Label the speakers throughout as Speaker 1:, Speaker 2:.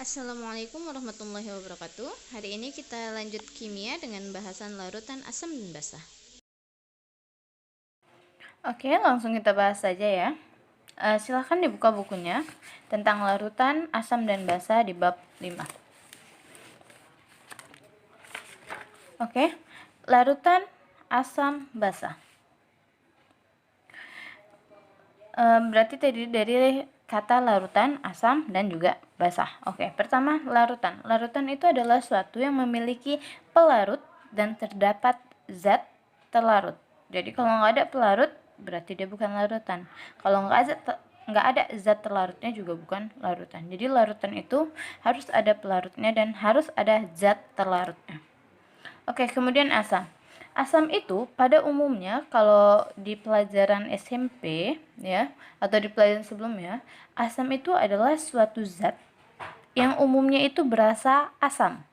Speaker 1: Assalamualaikum warahmatullahi wabarakatuh. Hari ini kita lanjut kimia dengan bahasan larutan asam dan basa.
Speaker 2: Oke, langsung kita bahas saja ya. Silahkan dibuka bukunya tentang larutan asam dan basa di bab 5. Oke, larutan asam basa. Berarti tadi dari kata larutan, asam, dan juga basah. Oke, pertama larutan. Larutan itu adalah suatu yang memiliki pelarut dan terdapat zat terlarut. Jadi kalau nggak ada pelarut, berarti dia bukan larutan. Kalau nggak ada zat terlarutnya juga bukan larutan. Jadi larutan itu harus ada pelarutnya dan harus ada zat terlarutnya. Oke, kemudian asam. Asam itu pada umumnya kalau di pelajaran SMP ya atau di pelajaran sebelumnya, asam itu adalah suatu zat yang umumnya itu berasa asam.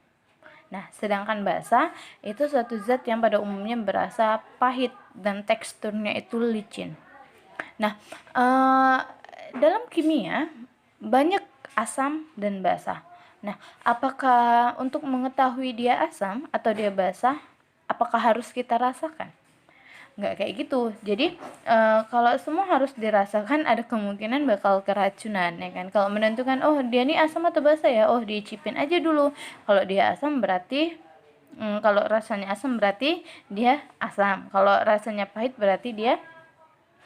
Speaker 2: Nah, sedangkan basa itu suatu zat yang pada umumnya berasa pahit dan teksturnya itu licin. Nah, dalam kimia banyak asam dan basa. Nah, apakah untuk mengetahui dia asam atau dia basa, apakah harus kita rasakan? Nggak kayak gitu. Jadi kalau semua harus dirasakan, ada kemungkinan bakal keracunan ya kan. Kalau menentukan oh dia ini asam atau basa ya, oh dicipin aja dulu. Kalau dia asam berarti kalau rasanya asam berarti dia asam. Kalau rasanya pahit berarti dia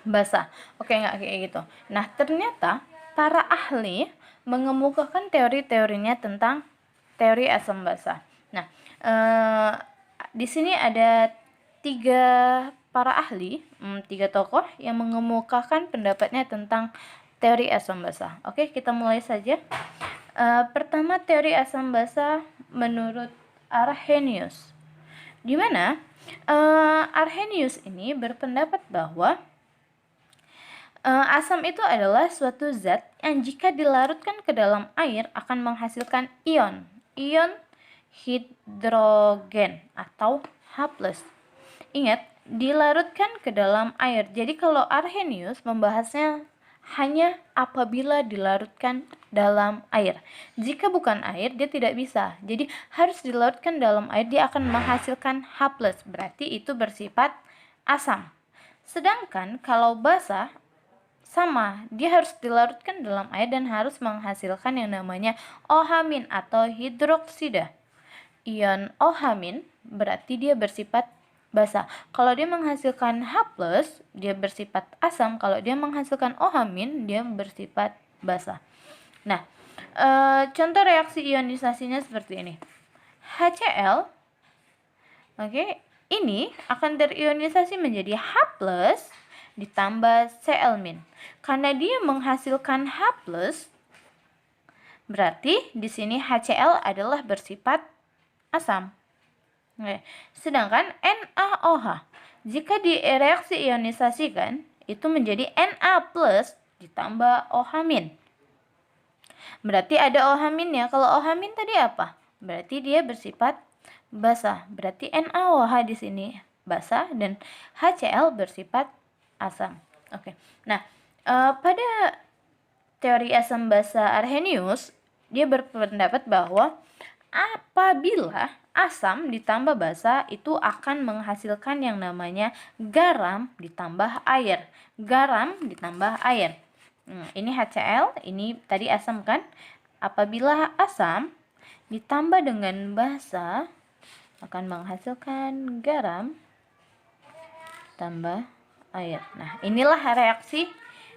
Speaker 2: basa. Oke, nggak kayak gitu. Nah, ternyata para ahli mengemukakan teori-teorinya tentang teori asam basa. Nah, di sini ada tiga tokoh yang mengemukakan pendapatnya tentang teori asam basa. Oke, kita mulai saja. Pertama, teori asam basa menurut Arrhenius. Di mana Arrhenius ini berpendapat bahwa asam itu adalah suatu zat yang jika dilarutkan ke dalam air akan menghasilkan ion hidrogen atau H+. Ingat, dilarutkan ke dalam air. Jadi kalau Arrhenius membahasnya hanya apabila dilarutkan dalam air. Jika bukan air, dia tidak bisa. Jadi harus dilarutkan dalam air, dia akan menghasilkan H+. Berarti itu bersifat asam. Sedangkan kalau basa sama, dia harus dilarutkan dalam air dan harus menghasilkan yang namanya OH- atau hidroksida. Ion OH- berarti dia bersifat basa. Kalau dia menghasilkan H+, dia bersifat asam. Kalau dia menghasilkan OH-, dia bersifat basa. Nah, contoh reaksi ionisasinya seperti ini. HCl, oke, ini akan terionisasi menjadi H+ ditambah Cl-. Karena dia menghasilkan H+, berarti di sini HCl adalah bersifat asam. Oke. Sedangkan NaOH, jika direaksi ionisasikan, itu menjadi Na+ ditambah OH-. Berarti ada OH- ya. Kalau OH- tadi apa? Berarti dia bersifat basa. Berarti NaOH di sini basa dan HCl bersifat asam. Oke. Nah, pada teori asam basa Arrhenius, dia berpendapat bahwa apabila asam ditambah basa itu akan menghasilkan yang namanya garam ditambah air. Garam ditambah air. Ini HCl, ini tadi asam kan? Apabila asam ditambah dengan basa akan menghasilkan garam tambah air. Nah, inilah reaksi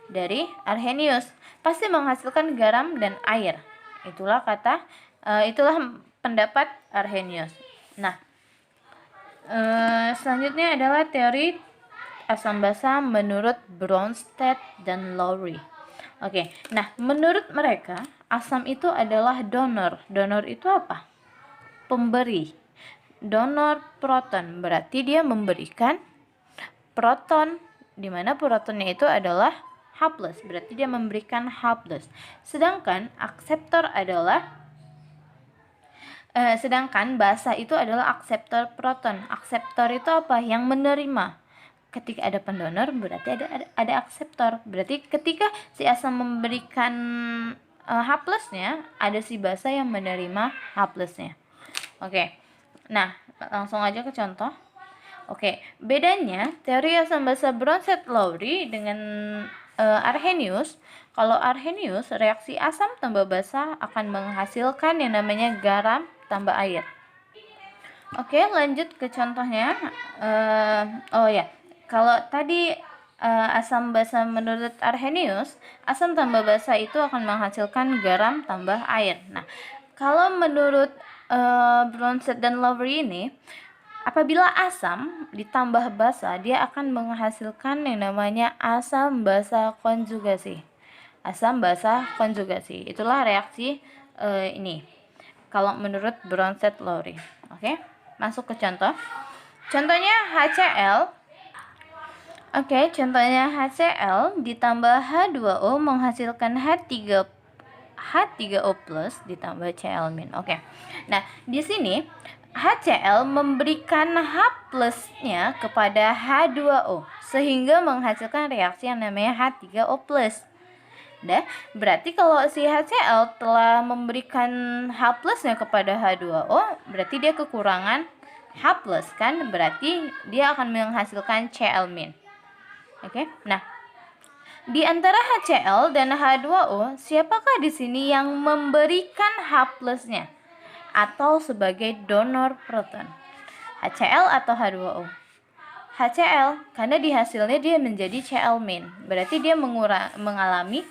Speaker 2: dari Arrhenius. Pasti menghasilkan garam dan air. Itulah pendapat Arrhenius. Nah, selanjutnya adalah teori asam basa menurut Bronsted dan Lowry. Oke, nah menurut mereka asam itu adalah donor. Donor itu apa? Pemberi. Donor proton, berarti dia memberikan proton, di mana protonnya itu adalah H+, berarti dia memberikan H+. Sedangkan basa itu adalah akseptor proton. Akseptor itu apa? Yang menerima. Ketika ada pendonor berarti ada akseptor. Berarti ketika si asam memberikan H plusnya ada si basa yang menerima H plusnya. Oke, nah langsung aja ke contoh. Oke, bedanya teori asam basa Bronsted-Lowry dengan Arrhenius. Kalau Arrhenius, reaksi asam tambah basa akan menghasilkan yang namanya garam tambah air. Oke, lanjut ke contohnya. Kalau tadi asam basa menurut Arrhenius, asam tambah basa itu akan menghasilkan garam tambah air. Nah, kalau menurut Bronsted dan Lowry ini, apabila asam ditambah basa, dia akan menghasilkan yang namanya asam basa konjugasi. Asam basa konjugasi. Itulah reaksi ini. Kalau menurut Bronsted-Lowry. Oke, masuk ke contoh. Contohnya HCl. Oke, contohnya HCl ditambah H2O menghasilkan H3O plus ditambah Cl-. Oke. Nah, di sini HCl memberikan H plusnya kepada H2O sehingga menghasilkan reaksi yang namanya H3O plus. Nah, berarti kalau si HCl telah memberikan H plusnya kepada H2O, berarti dia kekurangan H plus kan? Berarti dia akan menghasilkan Cl-. Oke. Nah, di antara HCl dan H2O, siapakah di sini yang memberikan H plusnya atau sebagai donor proton? HCl atau H2O? HCl, karena di hasilnya dia menjadi Cl-. Berarti dia mengalami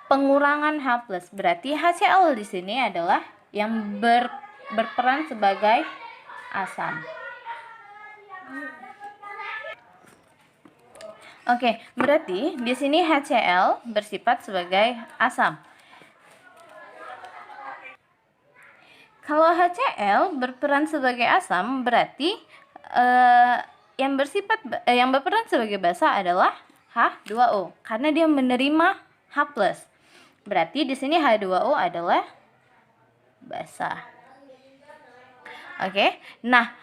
Speaker 2: pengurangan H plus. Berarti HCl di sini adalah yang berperan sebagai asam. Oke, berarti di sini HCl bersifat sebagai asam. Kalau HCl berperan sebagai asam, berarti yang berperan sebagai basa adalah H2O karena dia menerima H plus. Berarti di sini H2O adalah basa. Oke. Nah,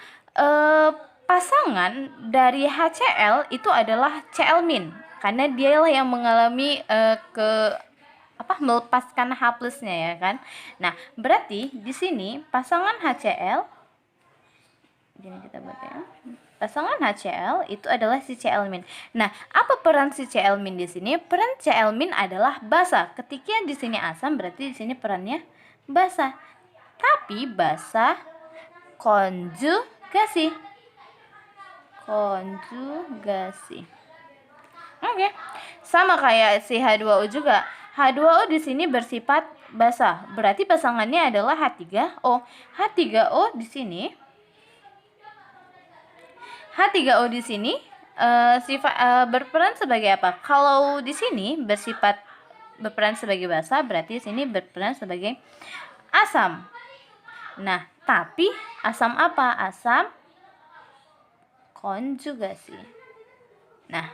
Speaker 2: pasangan dari HCl itu adalah Cl- karena dialah yang mengalami melepaskan H plusnya ya kan. Nah, berarti di sini pasangan HCl ini kita buat ya. Pasangan HCl itu adalah si Cl-. Nah, apa peran si Cl- di sini? Peran Cl- adalah basa. Ketika di sini asam berarti di sini perannya basa. Tapi basa konjugasi. Oke. Sama kayak si H2O juga. H2O di sini bersifat basa. Berarti pasangannya adalah H3O. H3O di sini berperan sebagai apa? Kalau di sini berperan sebagai basa, berarti di sini berperan sebagai asam. Nah, tapi asam apa? Asam konjugasi. Nah,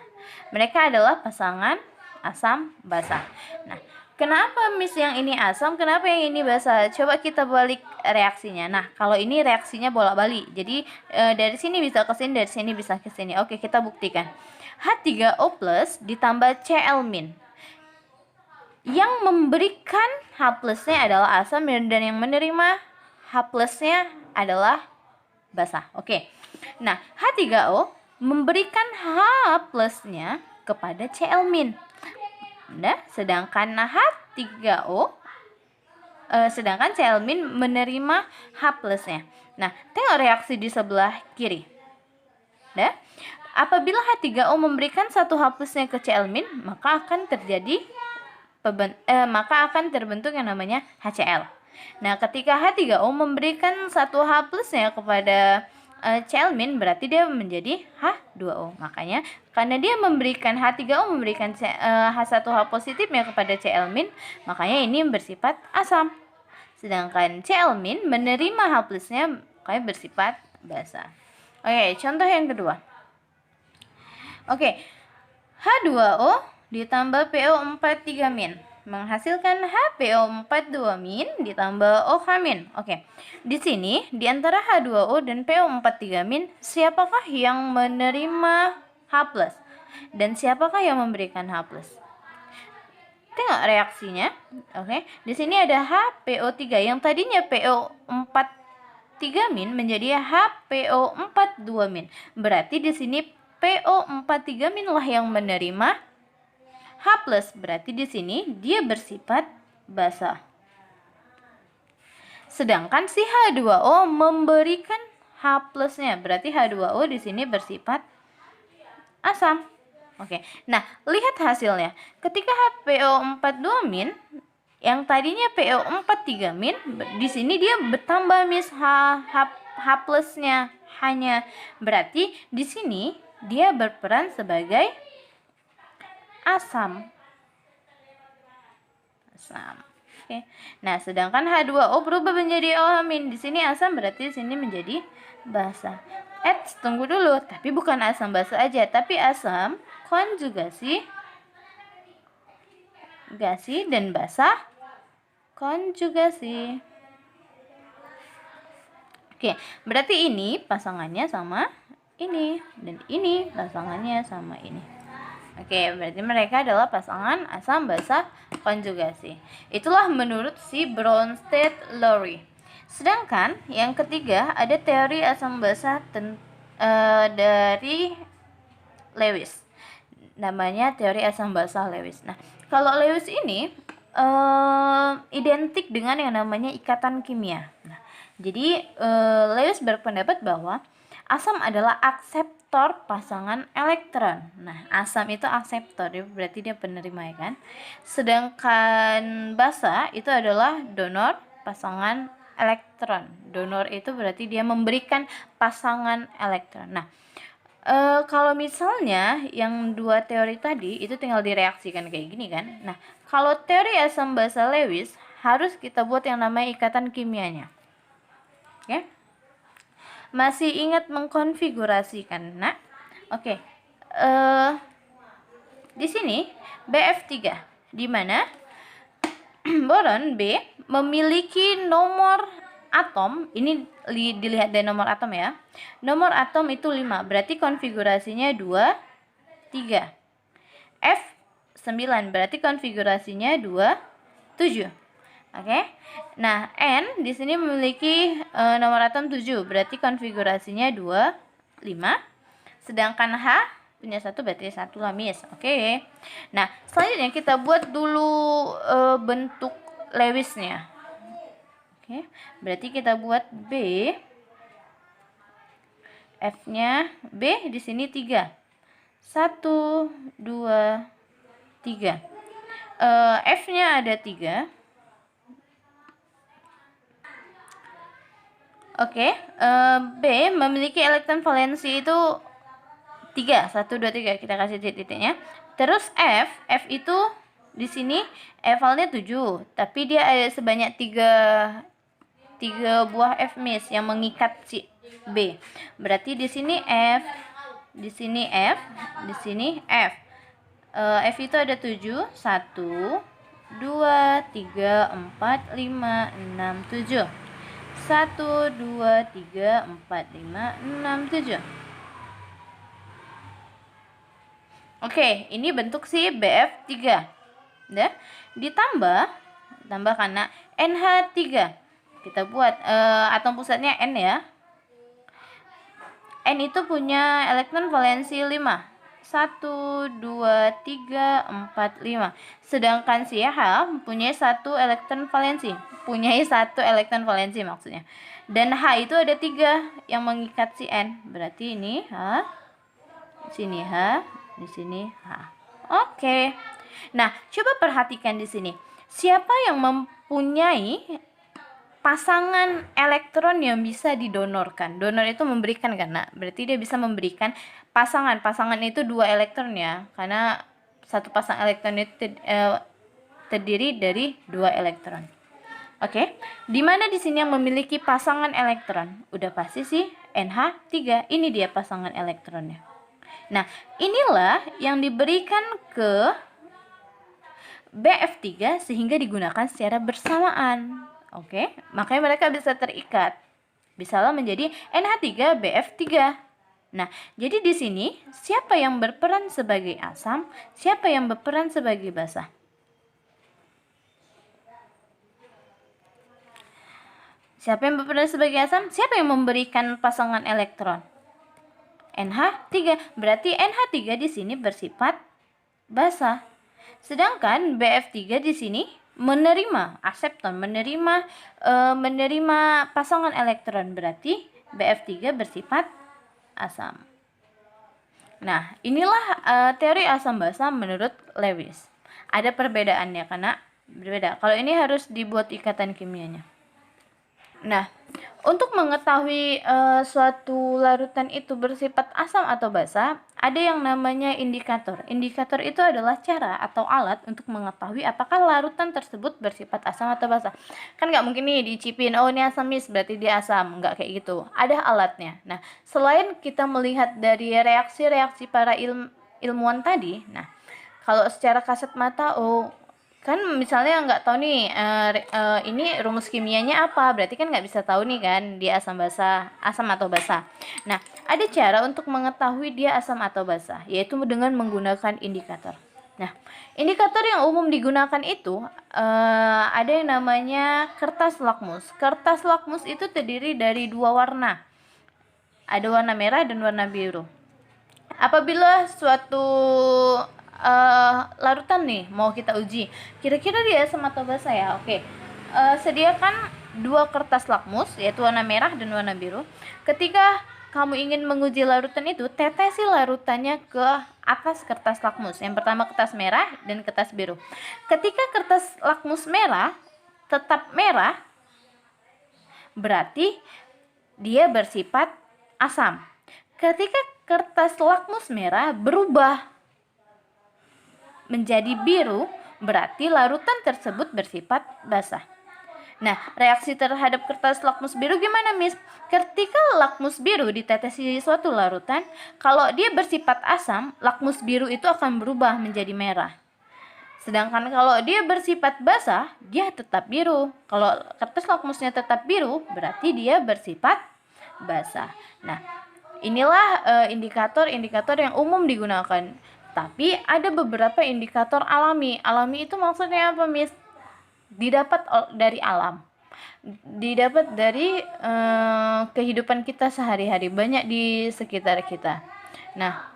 Speaker 2: mereka adalah pasangan asam basa. Nah, kenapa Miss yang ini asam, kenapa yang ini basa? Coba kita balik reaksinya. Nah, kalau ini reaksinya bolak-balik. Jadi dari sini bisa ke sini, dari sini bisa ke sini. Oke, kita buktikan. H3O plus ditambah Cl-. Yang memberikan H plusnya adalah asam dan yang menerima H plusnya adalah basa. Oke. Nah, H3O memberikan H plusnya kepada Cl-. Nah, sedangkan Cl- menerima H plusnya. Nah, tengok reaksi di sebelah kiri. Nah, apabila H3O memberikan satu H plusnya ke Cl-, maka akan terbentuk yang namanya HCl. Nah, ketika H3O memberikan satu H plusnya kepada Cl-, berarti dia menjadi H2O. Makanya karena dia memberikan H3O memberikan H1H positifnya kepada Cl-, makanya ini bersifat asam. Sedangkan Cl- menerima H plusnya makanya bersifat basa. Oke, contoh yang kedua. Oke. H2O ditambah PO43- menghasilkan HPO42- ditambah OH-. Oke. Di sini di antara H2O dan PO43- siapakah yang menerima H+ dan siapakah yang memberikan H+? Tengok reaksinya. Oke. Di sini ada HPO3 yang tadinya PO43- menjadi HPO42-. Berarti di sini PO43- lah yang menerima H+. Berarti di sini dia bersifat basa. Sedangkan si H2O memberikan H+-nya. Berarti H2O di sini bersifat asam. Oke. Nah, lihat hasilnya. Ketika HPO42- yang tadinya PO43-, di sini dia bertambah H+-nya hanya. Berarti di sini dia berperan sebagai asam. Oke. Nah, sedangkan H2O berubah menjadi OH-. Di sini asam, berarti di sini menjadi basa. Tunggu dulu, tapi bukan asam basa aja, tapi asam konjugasi, gasi, dan basa konjugasi. Oke, berarti ini pasangannya sama ini, dan ini pasangannya sama ini. Oke, berarti mereka adalah pasangan asam basa konjugasi. Itulah menurut si Bronsted-Lowry. Sedangkan yang ketiga ada teori asam basa dari Lewis. Namanya teori asam basa Lewis. Nah, kalau Lewis ini identik dengan yang namanya ikatan kimia. Nah, jadi Lewis berpendapat bahwa asam adalah akseptor pasangan elektron. Nah, asam itu akseptor, berarti dia penerima, ya kan? Sedangkan basa itu adalah donor pasangan elektron. Donor itu berarti dia memberikan pasangan elektron. Nah, kalau misalnya yang dua teori tadi itu tinggal direaksikan kayak gini kan. Nah, kalau teori asam basa Lewis harus kita buat yang namanya ikatan kimianya. Oke. Masih ingat mengkonfigurasikan? Nah, oke. Di sini BF3 di mana boron B memiliki nomor atom, ini dilihat dari nomor atom ya. Nomor atom itu 5, berarti konfigurasinya 2, 3. F 9, berarti konfigurasinya 2, 7. Oke. Nah, N di sini memiliki nomor atom 7, berarti konfigurasinya 2, 5. Sedangkan H punya 1, berarti 1 lah, Miss. Oke. Nah, selanjutnya kita buat dulu bentuk Lewisnya. Oke, berarti kita buat B. F-nya B di sini 3. 1, 2, 3. F-nya ada 3. Oke, B memiliki elektron valensi itu 3. 1, 2, 3. Kita kasih titik-titiknya. Terus F itu di sini evalnya 7, tapi dia ada sebanyak 3 buah F miss yang mengikat si B. Berarti di sini F, di sini F, di sini F. F itu ada 7, 1, 2, 3, 4, 5, 6, 7. 1, 2, 3, 4, 5, 6, 7. Oke, ini bentuk si BF3. Udah, ditambah karena NH3. Kita buat atom pusatnya N ya. N itu punya elektron valensi 5. 1, 2, 3, 4, 5. Sedangkan si H punya 1 elektron valensi. Maksudnya. Dan H itu ada 3 yang mengikat si N. Berarti ini H, di sini H, di sini H. Oke. Nah, coba perhatikan di sini. Siapa yang mempunyai pasangan elektron yang bisa didonorkan? Donor itu memberikan kan, nah, berarti dia bisa memberikan pasangan. Pasangan itu 2 elektron ya, karena satu pasang elektron itu terdiri dari 2 elektron. Oke, di mana di sini yang memiliki pasangan elektron? Udah pasti sih NH3. Ini dia pasangan elektronnya. Nah, inilah yang diberikan ke BF3 sehingga digunakan secara bersamaan. Oke, makanya mereka bisa terikat. Bisalah menjadi NH3 BF3. Nah, jadi di sini siapa yang berperan sebagai asam, siapa yang berperan sebagai basa? Siapa yang berperan sebagai asam? Siapa yang memberikan pasangan elektron? NH3. Berarti NH3 di sini bersifat basa. Sedangkan BF3 di sini menerima asepton, menerima pasangan elektron, berarti BF3 bersifat asam. Nah, inilah teori asam basa menurut Lewis. Ada perbedaannya karena berbeda. Kalau ini harus dibuat ikatan kimianya. Nah, untuk mengetahui suatu larutan itu bersifat asam atau basa, ada yang namanya indikator. Indikator itu adalah cara atau alat untuk mengetahui apakah larutan tersebut bersifat asam atau basa. Kan nggak mungkin nih dicipin, oh ini asam mis, berarti dia asam. Nggak kayak gitu. Ada alatnya. Nah, selain kita melihat dari reaksi-reaksi para ilmuwan tadi, nah, kalau secara kasat mata, oh kan misalnya nggak tahu nih ini rumus kimianya apa, berarti kan nggak bisa tahu nih kan dia asam atau basa. Nah, ada cara untuk mengetahui dia asam atau basa, yaitu dengan menggunakan indikator. Nah, indikator yang umum digunakan itu ada yang namanya kertas lakmus. Kertas lakmus itu terdiri dari dua warna, ada warna merah dan warna biru. Apabila suatu larutan nih mau kita uji, kira-kira dia asam atau basa ya? Oke. Sediakan dua kertas lakmus, yaitu warna merah dan warna biru. Ketika kamu ingin menguji larutan itu, tetesi larutannya ke atas kertas lakmus. Yang pertama kertas merah dan kertas biru. Ketika kertas lakmus merah tetap merah, berarti dia bersifat asam. Ketika kertas lakmus merah berubah menjadi biru, berarti larutan tersebut bersifat basah. Nah, reaksi terhadap kertas lakmus biru gimana, Miss? Ketika lakmus biru ditetesi suatu larutan, kalau dia bersifat asam, lakmus biru itu akan berubah menjadi merah. Sedangkan kalau dia bersifat basah, dia tetap biru. Kalau kertas lakmusnya tetap biru, berarti dia bersifat basah. Nah, inilah indikator-indikator yang umum digunakan. Tapi ada beberapa indikator alami. Alami itu maksudnya apa, Miss? Didapat dari alam. Didapat dari kehidupan kita sehari-hari, banyak di sekitar kita. Nah,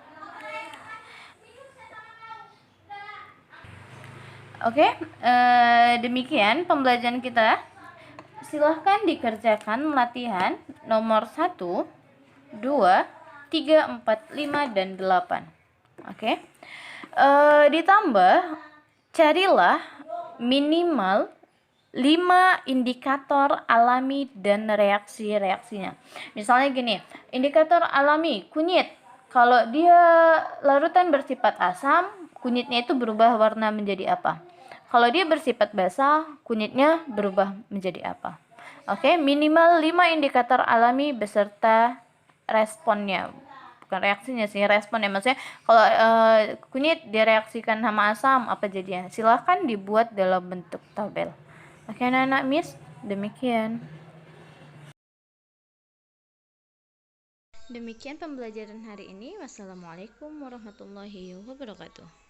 Speaker 2: oke, demikian pembelajaran kita. Silahkan dikerjakan latihan nomor 1, 2, 3, 4, 5, dan 8. Oke. Ditambah, carilah minimal 5 indikator alami dan reaksi-reaksinya. Misalnya gini, indikator alami kunyit. Kalau dia larutan bersifat asam, kunyitnya itu berubah warna menjadi apa? Kalau dia bersifat basa, kunyitnya berubah menjadi apa? Oke, minimal 5 indikator alami beserta responnya. Bukan reaksinya sih, responnya. Maksudnya kalau kunyit direaksikan sama asam, apa jadinya? Silahkan dibuat dalam bentuk tabel. Oke anak-anak, Miss, demikian.
Speaker 1: Demikian pembelajaran hari ini. Wassalamualaikum warahmatullahi wabarakatuh.